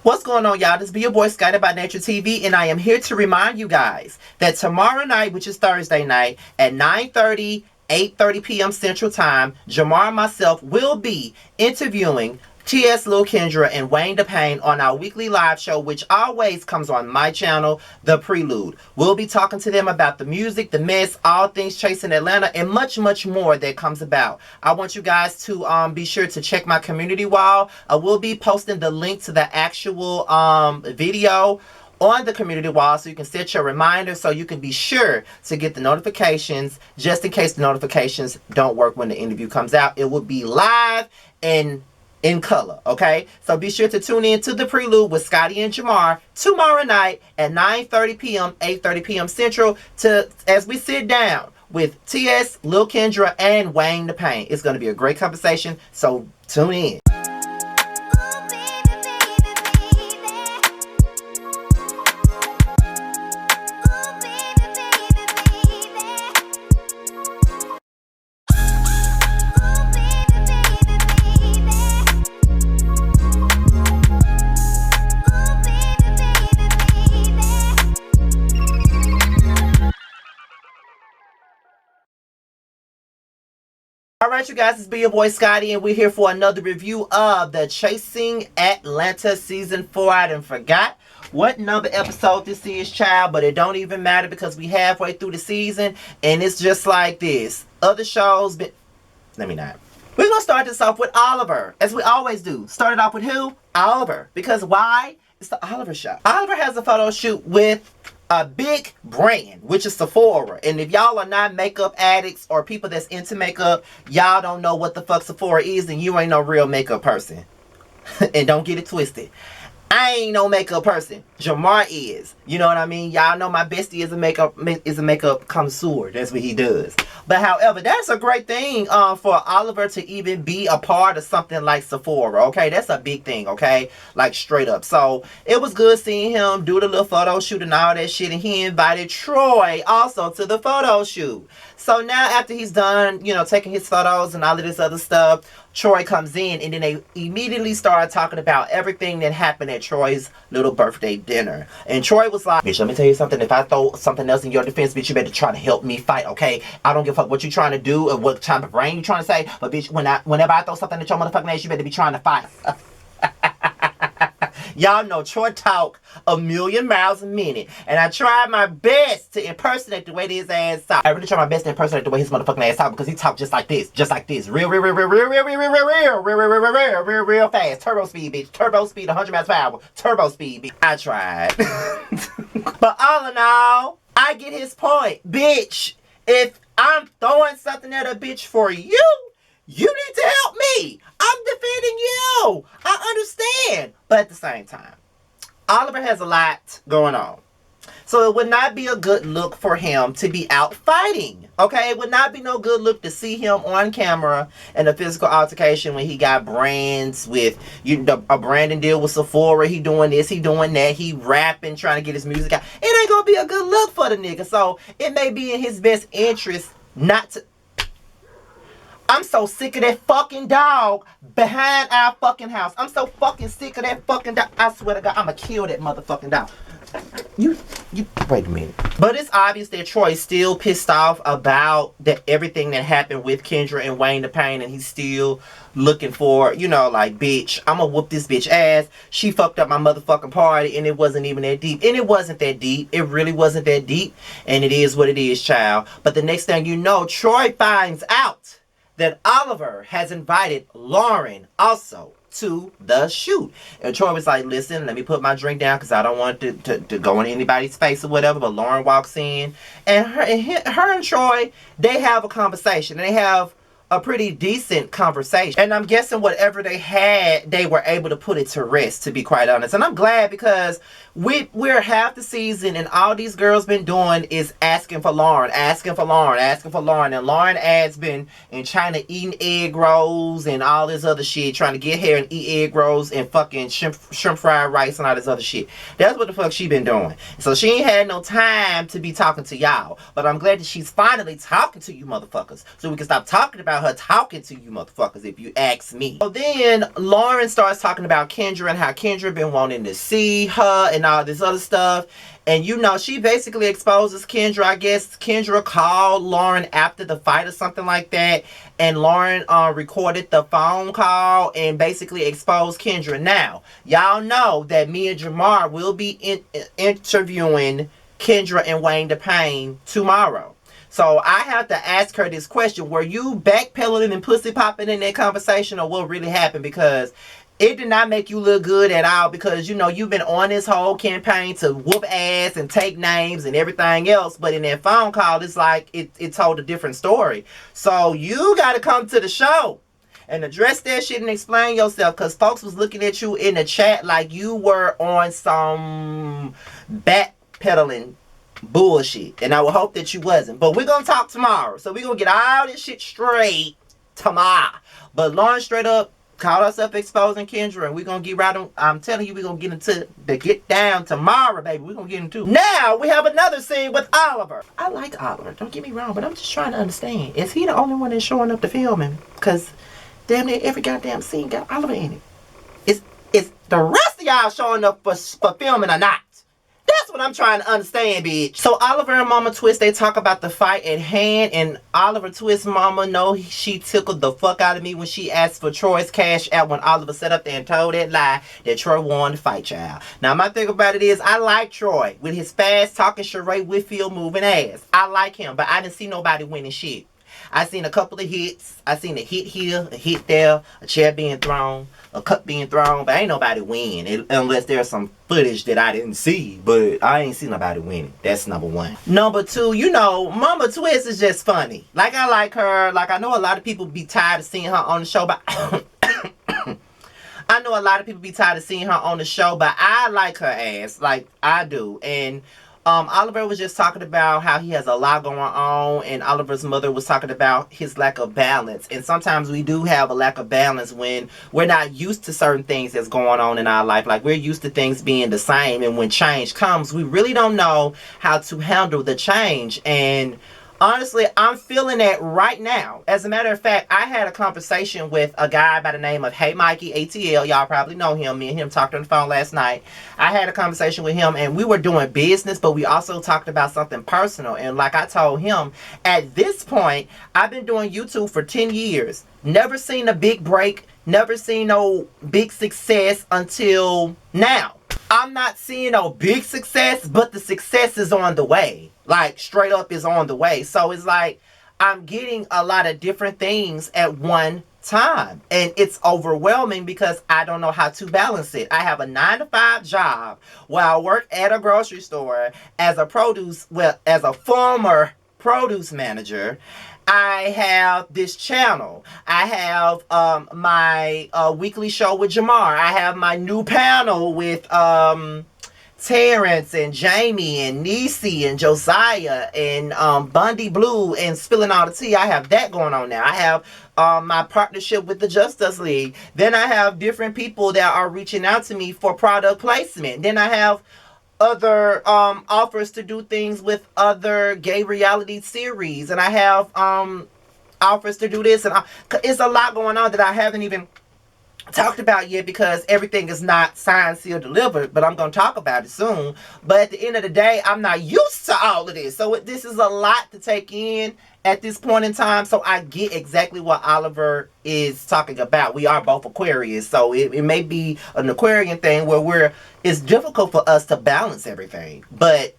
What's going on, y'all? This be your boy Skyler by Nature TV, and I am here to remind you guys that tomorrow night, which is Thursday night, at 9:30, 8:30 p.m. Central Time, Jamar and myself will be interviewing T.S. Lil Kendra and Wayne the Pain on our weekly live show, which always comes on my channel, The Prelude. We'll be talking to them about the music, the mess, all things Chasing Atlanta, and much, much more that comes about. I want you guys to be sure to check my community wall. I will be posting the link to the actual video on the community wall, so you can set your reminder, so you can be sure to get the notifications just in case the notifications don't work when the interview comes out. It will be live and in color, okay? So be sure to tune in to The Prelude with Scotty and Jamar tomorrow night at 9:30 p.m., 8:30 p.m. Central, as we sit down with T.S., Lil Kendra, and Wayne the Pain. It's going to be a great conversation, so tune in. Alright, you guys, it's be your boy Scotty, and we're here for another review of the Chasing Atlanta Season 4. I done forgot what number episode this is, child, but it don't even matter because we halfway through the season, and it's just like this. Other shows, let me not. We're going to start this off with Oliver, as we always do. Started off with who? Oliver. Because why? It's the Oliver show. Oliver has a photo shoot with a big brand, which is Sephora. And if y'all are not makeup addicts or people that's into makeup, y'all don't know what the fuck Sephora is, and you ain't no real makeup person. And don't get it twisted. I ain't no makeup person. Jamar is. You know what I mean? Y'all know my bestie is a makeup connoisseur. That's what he does. But however, that's a great thing for Oliver to even be a part of something like Sephora. Okay, that's a big thing. Okay, like straight up. So it was good seeing him do the little photo shoot and all that shit. And he invited Troy also to the photo shoot. So now after he's done, you know, taking his photos and all of this other stuff, Troy comes in, and then they immediately start talking about everything that happened at Troy's little birthday dinner. And Troy was like, bitch, let me tell you something. If I throw something else in your defense, bitch, you better try to help me fight, okay? I don't give a fuck what you trying to do or what type of brain you trying to say, but bitch, whenever I throw something at your motherfucking ass, you better be trying to fight. Y'all know Troy talk a million miles a minute. And I tried my best to impersonate the way his ass talk. I really tried my best to impersonate the way his motherfucking ass talk, because he talk just like this. Just like this. Real fast. Turbo speed, bitch. Turbo speed, 100 miles per hour. Turbo speed, bitch. I tried. But all in all, I get his point. Bitch, if I'm throwing something at a bitch for you, you need to help me. I'm defending you. I understand. But at the same time, Oliver has a lot going on. So it would not be a good look for him to be out fighting. Okay? It would not be no good look to see him on camera in a physical altercation when he got brands with a branding deal with Sephora. He doing this, he doing that. He rapping, trying to get his music out. It ain't going to be a good look for the nigga. So it may be in his best interest not to. I'm so sick of that fucking dog behind our fucking house. I'm so fucking sick of that fucking dog. I swear to God, I'ma kill that motherfucking dog. You, wait a minute. But it's obvious that Troy's still pissed off about everything that happened with Kendra and Wayne the Pain, and he's still looking for, you know, like, bitch, I'ma whoop this bitch ass. She fucked up my motherfucking party, and it wasn't even that deep. And it wasn't that deep. It really wasn't that deep. And it is what it is, child. But the next thing you know, Troy finds out that Oliver has invited Lauren also to the shoot. And Troy was like, listen, let me put my drink down because I don't want to go in anybody's face or whatever. But Lauren walks in, and her and Troy, they have a conversation. And they have a pretty decent conversation. And I'm guessing whatever they had, they were able to put it to rest, to be quite honest. And I'm glad, because we're half the season, and all these girls been doing is asking for Lauren, asking for Lauren, asking for Lauren. And Lauren has been in China eating egg rolls and all this other shit, trying to get here and eat egg rolls and fucking shrimp fried rice and all this other shit. That's what the fuck she been doing. So she ain't had no time to be talking to y'all. But I'm glad that she's finally talking to you motherfuckers, so we can stop talking about about her talking to you motherfuckers, if you ask me. So then Lauren starts talking about Kendra and how Kendra been wanting to see her and all this other stuff. And you know, she basically exposes Kendra. I guess Kendra called Lauren after the fight or something like that. And Lauren recorded the phone call and basically exposed Kendra. Now, y'all know that me and Jamar will be interviewing Kendra and Wayne DePayne tomorrow. So I have to ask her this question. Were you backpedaling and pussy popping in that conversation, or what really happened? Because it did not make you look good at all, because you know you've been on this whole campaign to whoop ass and take names and everything else, but in that phone call it's like it told a different story. So you got to come to the show and address that shit and explain yourself, because folks was looking at you in the chat like you were on some backpedaling bullshit, and I would hope that you wasn't. But we're gonna talk tomorrow, so we're gonna get all this shit straight tomorrow. But Lauren straight up called herself exposing Kendra, and we're gonna get right on. I'm telling you, we're gonna get into the get down tomorrow, baby. We're gonna get into. Now we have another scene with Oliver. I like Oliver, don't get me wrong, but I'm just trying to understand, is he the only one that's showing up to filming? Because damn near every goddamn scene got Oliver in it. Is the rest of y'all showing up for filming or not? That's what I'm trying to understand, bitch. So Oliver and Mama Twist, they talk about the fight at hand, and Oliver Twist mama know she tickled the fuck out of me when she asked for Troy's cash out, when Oliver sat up there and told that lie that Troy won the fight, child. Now my thing about it is, I like Troy with his fast talking, Sheree Whitfield moving ass. I like him, but I didn't see nobody winning shit. I seen a couple of hits. I seen a hit here, a hit there, a chair being thrown, a cup being thrown, but ain't nobody win, unless there's some footage that I didn't see. But I ain't seen nobody winning. That's number one. Number two, you know, Mama Twist is just funny. Like, I like her. Like, I know a lot of people be tired of seeing her on the show, but I know a lot of people be tired of seeing her on the show, but I like her ass. Like, I do. And Oliver was just talking about how he has a lot going on, and Oliver's mother was talking about his lack of balance. And sometimes we do have a lack of balance when we're not used to certain things that's going on in our life. Like, we're used to things being the same, and when change comes, we really don't know how to handle the change. And honestly, I'm feeling that right now. As a matter of fact, I had a conversation with a guy by the name of Hey Mikey ATL. Y'all probably know him. Me and him talked on the phone last night. I had a conversation with him, and we were doing business, but we also talked about something personal. And like I told him, at this point, I've been doing YouTube for 10 years. Never seen a big break. Never seen no big success until now. I'm not seeing no big success, but the success is on the way. Like, straight up is on the way. So it's like I'm getting a lot of different things at one time, and it's overwhelming because I don't know how to balance it. I have a 9-to-5 job while I work at a grocery store as a former produce manager. I have this channel. I have my weekly show with Jamar. I have my new panel with Terrence and Jamie and Niecy and Josiah and Bundy Blue and Spilling All the Tea. I have that going on now. I have my partnership with the Justice League. Then I have different people that are reaching out to me for product placement. Then I have other offers to do things with other gay reality series, and I have offers to do this, and it's a lot going on that I haven't even talked about yet because everything is not signed, sealed, delivered, but I'm going to talk about it soon. But at the end of the day, I'm not used to all of this, so this is a lot to take in at this point in time. So I get exactly what Oliver is talking about. We are both Aquarius, so it may be an Aquarian thing where it's difficult for us to balance everything, but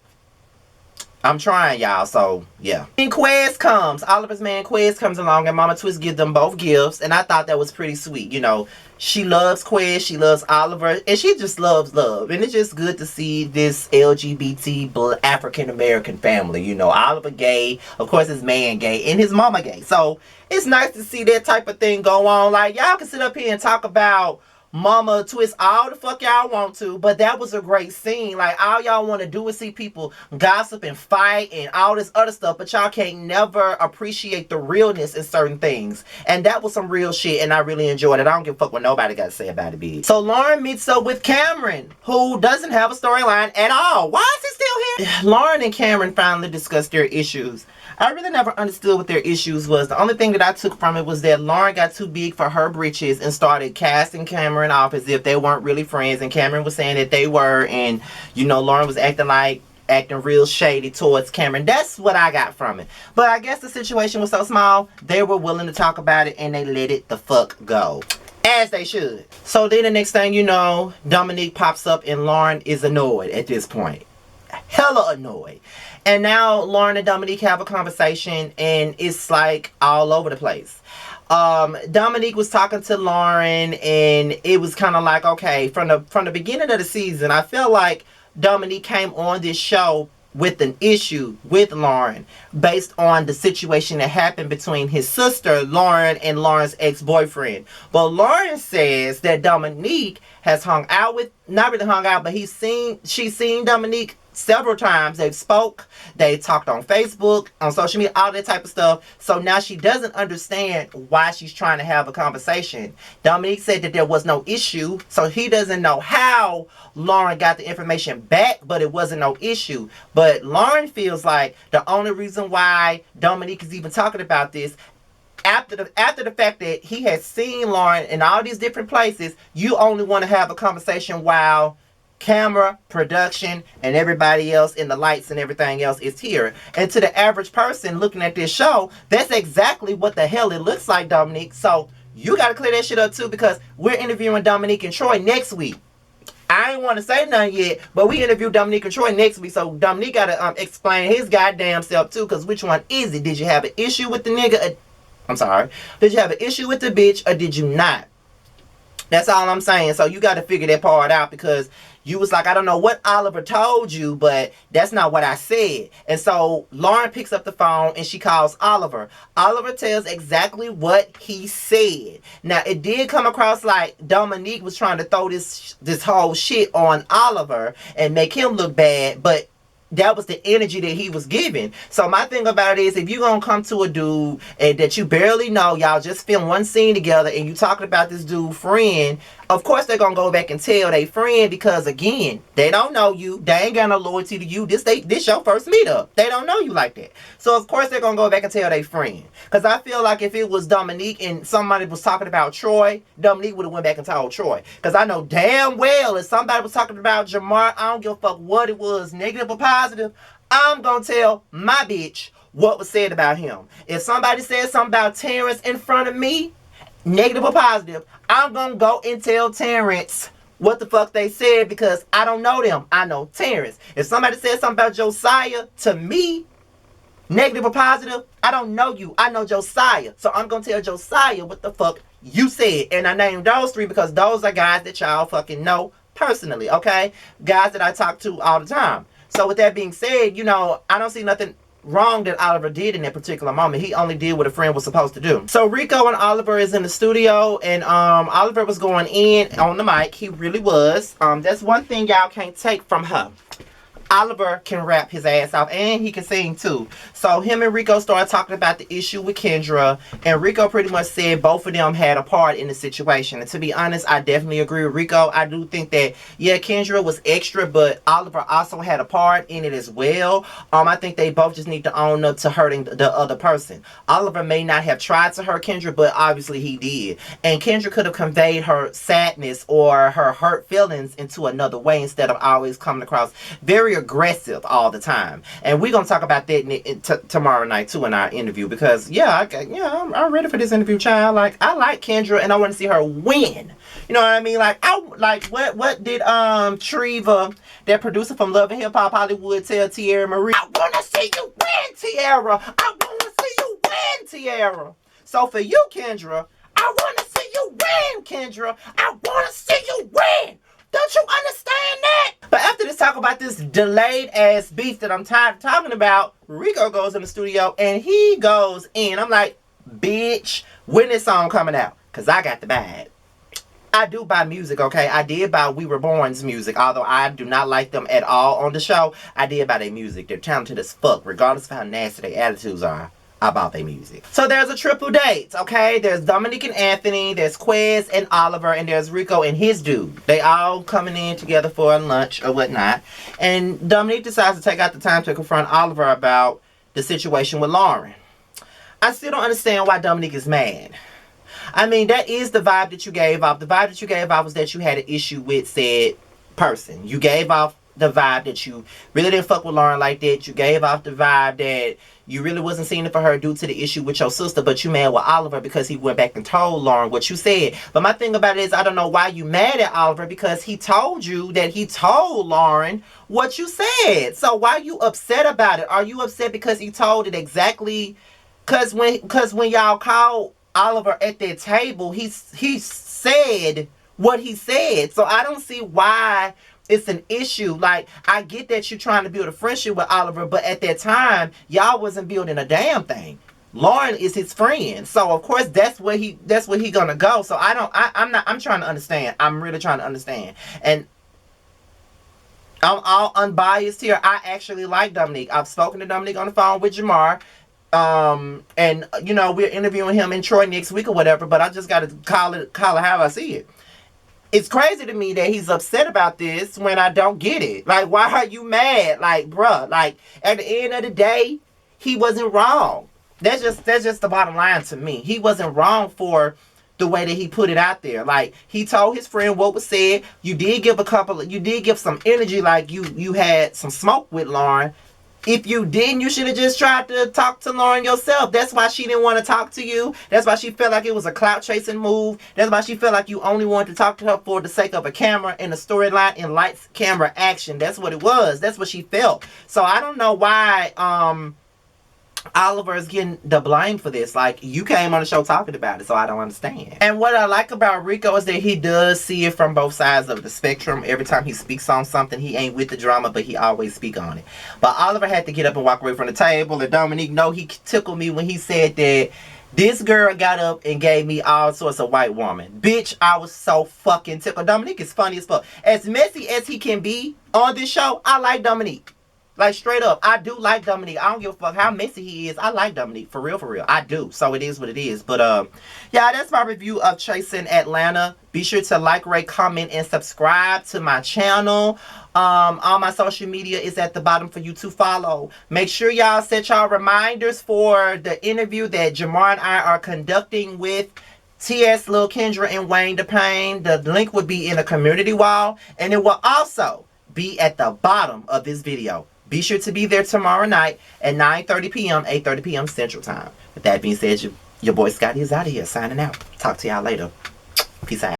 I'm trying, y'all. So yeah. And Quez comes. Oliver's man Quez comes along, and Mama Twist gives them both gifts, and I thought that was pretty sweet. You know, she loves Quez, she loves Oliver, and she just loves love. And it's just good to see this LGBT African American family. You know, Oliver gay, of course his man gay, and his mama gay. So it's nice to see that type of thing go on. Like, y'all can sit up here and talk about mama twist all the fuck y'all want to, but that was a great scene. Like, all y'all want to do is see people gossip and fight and all this other stuff, but y'all can't never appreciate the realness in certain things. And that was some real shit, and I really enjoyed it. I don't give a fuck what nobody got to say about it, bitch. So Lauren meets up with Cameron, who doesn't have a storyline at all. Why is he still here? Lauren and Cameron finally discussed their issues. I really never understood what their issues was. The only thing that I took from it was that Lauren got too big for her britches and started casting Cameron off as if they weren't really friends. And Cameron was saying that they were. And, you know, Lauren was acting real shady towards Cameron. That's what I got from it. But I guess the situation was so small, they were willing to talk about it and they let it the fuck go. As they should. So then the next thing you know, Dominique pops up and Lauren is annoyed at this point. Hella annoyed. And now Lauren and Dominique have a conversation and it's like all over the place. Dominique was talking to Lauren and it was kind of like, okay, from the beginning of the season, I feel like Dominique came on this show with an issue with Lauren based on the situation that happened between his sister Lauren and Lauren's ex-boyfriend. But Lauren says that Dominique has hung out with, not really hung out, but she's seen Dominique several times. They've spoke, they talked on Facebook, on social media, all that type of stuff. So now she doesn't understand why she's trying to have a conversation. Dominique said that there was no issue, so he doesn't know how Lauren got the information back, but it wasn't no issue. But Lauren feels like the only reason why Dominique is even talking about this, after the fact that he has seen Lauren in all these different places, you only want to have a conversation while camera, production, and everybody else in the lights and everything else is here. And to the average person looking at this show, that's exactly what the hell it looks like, Dominique. So you got to clear that shit up too, because we're interviewing Dominique and Troy next week. I ain't want to say nothing yet, but we interview Dominique and Troy next week, so Dominique got to explain his goddamn self too, because which one is it? Did you have an issue with the nigga? I'm sorry. Did you have an issue with the bitch, or did you not? That's all I'm saying. So you got to figure that part out, because you was like, I don't know what Oliver told you, but that's not what I said. And so Lauren picks up the phone and she calls Oliver. Oliver tells exactly what he said. Now, it did come across like Dominique was trying to throw this whole shit on Oliver and make him look bad, but that was the energy that he was giving. So my thing about it is, if you're going to come to a dude and that you barely know, y'all just film one scene together and you talking about this dude friend, of course they're going to go back and tell their friend, because again, they don't know you. They ain't got no loyalty to you. This your first meetup. They don't know you like that. So of course they're going to go back and tell their friend. Because I feel like if it was Dominique and somebody was talking about Troy, Dominique would have went back and told Troy. Because I know damn well if somebody was talking about Jamar, I don't give a fuck what it was, negative or positive, I'm going to tell my bitch what was said about him. If somebody said something about Terrence in front of me, negative or positive, I'm going to go and tell Terrence what the fuck they said, because I don't know them. I know Terrence. If somebody said something about Josiah to me, negative or positive, I don't know you. I know Josiah. So I'm going to tell Josiah what the fuck you said. And I named those three because those are guys that y'all fucking know personally, okay? Guys that I talk to all the time. So with that being said, you know, I don't see nothing wrong that Oliver did in that particular moment. He only did what a friend was supposed to do. So Rico and Oliver is in the studio, and Oliver was going in on the mic. He really was. That's one thing y'all can't take from her. Oliver can rap his ass off, and he can sing too. So him and Rico started talking about the issue with Kendra, and Rico pretty much said both of them had a part in the situation. And to be honest, I definitely agree with Rico. I do think that, yeah, Kendra was extra, but Oliver also had a part in it as well. I think they both just need to own up to hurting the other person. Oliver may not have tried to hurt Kendra, but obviously he did. And Kendra could have conveyed her sadness or her hurt feelings into another way instead of always coming across very aggressive all the time. And we're gonna talk about that tomorrow night too in our interview, because I'm ready for this interview, child. Like, I like Kendra and I want to see her win. You know what I mean? Like, what did Treva, that producer from Love and Hip Hop Hollywood, tell Tierra Marie? I want to see you win, Tierra. I want to see you win, Tierra. So for you, Kendra, I want to see you win, Kendra. I want to see you win. Don't you understand that? But after this talk about this delayed ass beef that I'm tired of talking about, Rico goes in the studio and he goes in. I'm like, bitch, when this song coming out? Because I got the bag. I do buy music, okay? I did buy We Were Born's music, although I do not like them at all on the show. I did buy their music. They're talented as fuck, regardless of how nasty their attitudes are. I bought their music. So there's a triple date, okay? There's Dominique and Anthony, there's Quez and Oliver, and there's Rico and his dude. They all coming in together for a lunch or whatnot. And Dominique decides to take out the time to confront Oliver about the situation with Lauren. I still don't understand why Dominique is mad. I mean, that is the vibe that you gave off. The vibe that you gave off was that you had an issue with said person. You gave off the vibe that you really didn't fuck with Lauren like that. You gave off the vibe that you really wasn't seeing it for her due to the issue with your sister, but you mad with Oliver because he went back and told Lauren what you said. But my thing about it is, I don't know why you mad at Oliver, because he told you that he told Lauren what you said. So why are you upset about it? Are you upset because he told it exactly? Because when y'all called Oliver at that table, he said what he said. So I don't see why it's an issue. Like, I get that you're trying to build a friendship with Oliver, but at that time, y'all wasn't building a damn thing. Lauren is his friend, so of course that's where he gonna go. So I'm trying to understand. I'm really trying to understand, and I'm all unbiased here. I actually like Dominique. I've spoken to Dominique on the phone with Jamar. And you know, we're interviewing him in Troy next week or whatever, but I just gotta call it how I see it. It's crazy to me that he's upset about this when I don't get it. Like, why are you mad? Like, bruh, like, at the end of the day, he wasn't wrong. That's just the bottom line to me. He wasn't wrong for the way that he put it out there. Like, he told his friend what was said. You did give some energy, like you had some smoke with Lauren. If you didn't, you should have just tried to talk to Lauren yourself. That's why she didn't want to talk to you. That's why she felt like it was a clout chasing move. That's why she felt like you only wanted to talk to her for the sake of a camera and a storyline and lights, camera, action. That's what it was. That's what she felt. So I don't know why Oliver is getting the blame for this. Like, you came on the show talking about it, so I don't understand. And what I like about Rico is that he does see it from both sides of the spectrum. Every time he speaks on something, he ain't with the drama, but he always speak on it. But Oliver had to get up and walk away from the table, and Dominique, no, he tickled me when he said that this girl got up and gave me all sorts of white woman. Bitch, I was so fucking tickled. Dominique is funny as fuck. As messy as he can be on this show, I like Dominique. Like, straight up, I do like Dominique. I don't give a fuck how messy he is. I like Dominique, for real, for real. I do. So it is what it is. But, yeah, that's my review of Chasing Atlanta. Be sure to like, rate, comment, and subscribe to my channel. All my social media is at the bottom for you to follow. Make sure y'all set y'all reminders for the interview that Jamar and I are conducting with T.S. Lil Kendra and Wayne DePayne. The link will be in the community wall. And it will also be at the bottom of this video. Be sure to be there tomorrow night at 9:30 p.m., 8:30 p.m. Central Time. With that being said, your boy Scotty is out of here, signing out. Talk to y'all later. Peace out.